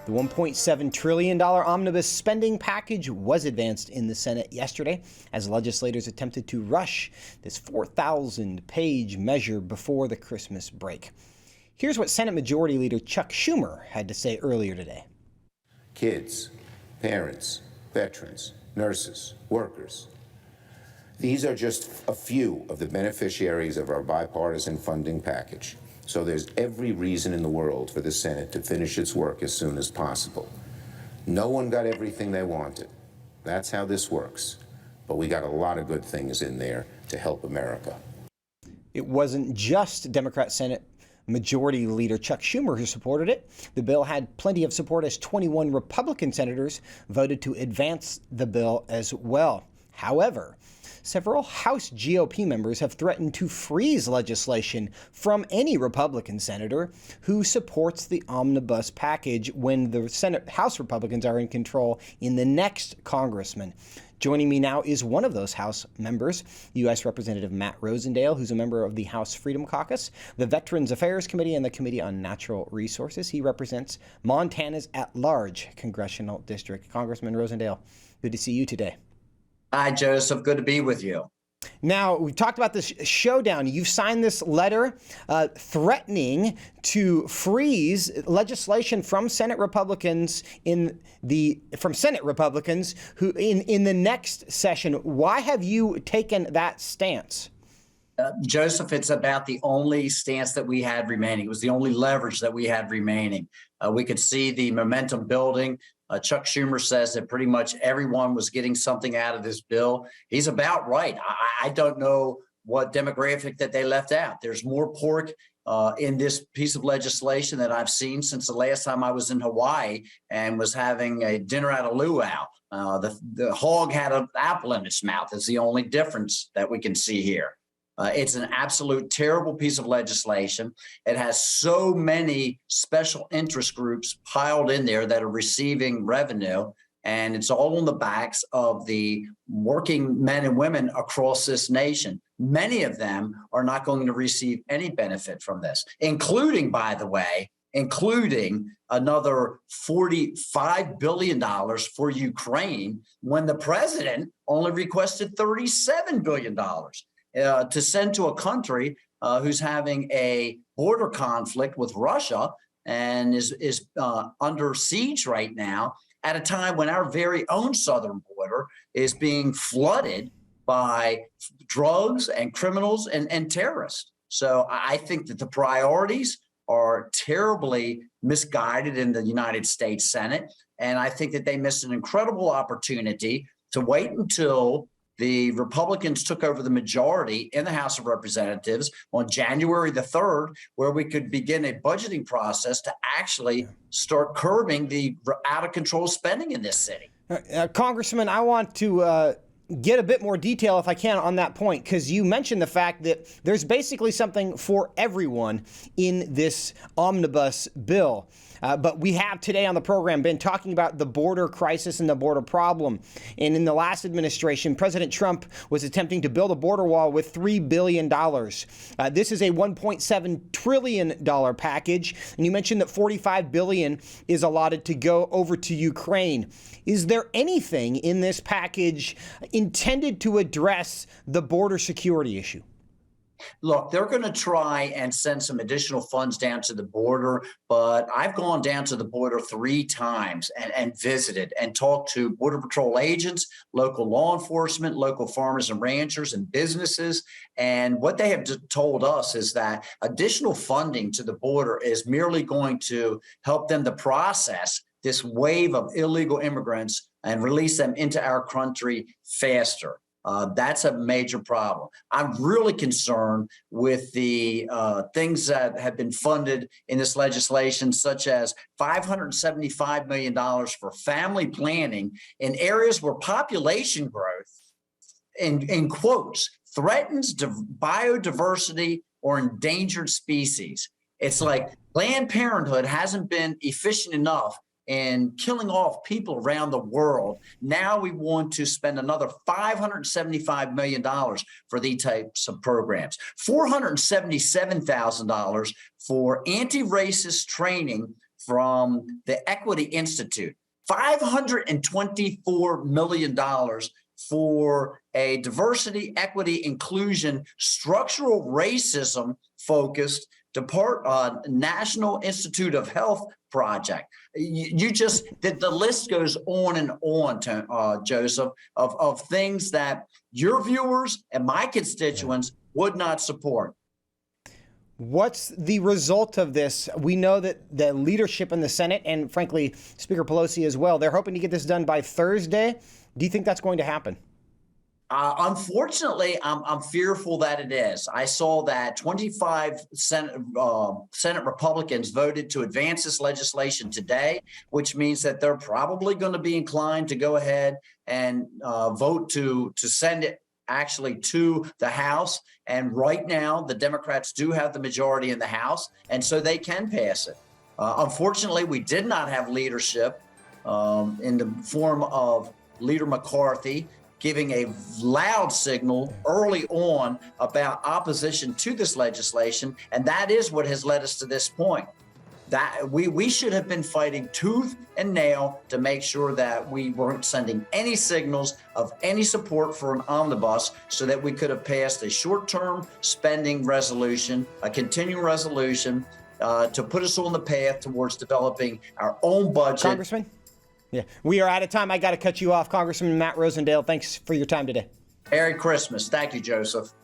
The $1.7 trillion Omnibus spending package was advanced in the Senate yesterday as legislators attempted to rush this 4,000-page measure before the Christmas break. Here's what Senate Majority Leader Chuck Schumer had to say earlier today. Kids, parents, veterans, nurses, workers. These are just a few of the beneficiaries of our bipartisan funding package. So there's every reason in the world for the Senate to finish its work as soon as possible. No one got everything they wanted. That's how this works. But we got a lot of good things in there to help America. It wasn't just Democrat Senate Majority Leader Chuck Schumer who supported it. The bill had plenty of support as 21 Republican senators voted to advance the bill as well. However, several House GOP members have threatened to freeze legislation from any Republican senator who supports the omnibus package when the House Republicans are in control in the next congressman. Joining me now is one of those House members, U.S. Representative Matt Rosendale, who's a member of the House Freedom Caucus, the Veterans Affairs Committee, and the Committee on Natural Resources. He represents Montana's at-large congressional district. Congressman Rosendale, good to see you today. Hi, Joseph. Good to be with you. Now, we've talked about this showdown. You've signed this letter threatening to freeze legislation from Senate Republicans who in the next session. Why have you taken that stance? Joseph, it's about the only stance that we had remaining. It was the only leverage that we had remaining. We could see the momentum building. Chuck Schumer says that pretty much everyone was getting something out of this bill. He's about right. I don't know what demographic that they left out. There's more pork in this piece of legislation that I've seen since the last time I was in Hawaii and was having a dinner at a luau. The hog had an apple in its mouth. Is the only difference that we can see here. It's an absolute terrible piece of legislation. It has so many special interest groups piled in there that are receiving revenue, and it's all on the backs of the working men and women across this nation. Many of them are not going to receive any benefit from this, including, by the way, another $45 billion for Ukraine when the president only requested $37 billion. To send to a country who's having a border conflict with Russia and is under siege right now at a time when our very own southern border is being flooded by drugs and criminals and terrorists. So I think that the priorities are terribly misguided in the United States Senate. And I think that they missed an incredible opportunity to wait until the Republicans took over the majority in the House of Representatives on January the 3rd, where we could begin a budgeting process to actually start curbing the out of control spending in this city. Congressman, I want to get a bit more detail, if I can, on that point, because you mentioned the fact that there's basically something for everyone in this omnibus bill. But we have today on the program been talking about the border crisis and the border problem. And in the last administration, President Trump was attempting to build a border wall with $3 billion. This is a $1.7 trillion package. And you mentioned that $45 billion is allotted to go over to Ukraine. Is there anything in this package intended to address the border security issue? Look, they're going to try and send some additional funds down to the border, but I've gone down to the border 3 times and visited and talked to Border Patrol agents, local law enforcement, local farmers and ranchers and businesses. And what they have told us is that additional funding to the border is merely going to help them to process this wave of illegal immigrants and release them into our country faster. That's a major problem. I'm really concerned with the things that have been funded in this legislation, such as $575 million for family planning in areas where population growth, in quotes, threatens biodiversity or endangered species. It's like Planned Parenthood hasn't been efficient enough in killing off people around the world. Now we want to spend another $575 million for these types of programs, $477,000 for anti-racist training from the Equity Institute, $524 million for a diversity, equity, inclusion, structural racism focused National Institute of Health project. You just the list goes on and on, Joseph, of things that your viewers and my constituents would not support. What's the result of this? We know that the leadership in the Senate, and frankly, Speaker Pelosi as well, they're hoping to get this done by Thursday. Do you think that's going to happen? Unfortunately, I'm fearful that it is. I saw that 25 Senate Republicans voted to advance this legislation today, which means that they're probably going to be inclined to go ahead and vote to send it actually to the House. And right now, the Democrats do have the majority in the House, and so they can pass it. Unfortunately, we did not have leadership in the form of Leader McCarthy giving a loud signal early on about opposition to this legislation. And that is what has led us to this point. That we should have been fighting tooth and nail to make sure that we weren't sending any signals of any support for an omnibus, so that we could have passed a short-term spending resolution, a continuing resolution to put us on the path towards developing our own budget. Congressman? Yeah, we are out of time. I got to cut you off. Congressman Matt Rosendale, thanks for your time today. Merry Christmas. Thank you, Joseph.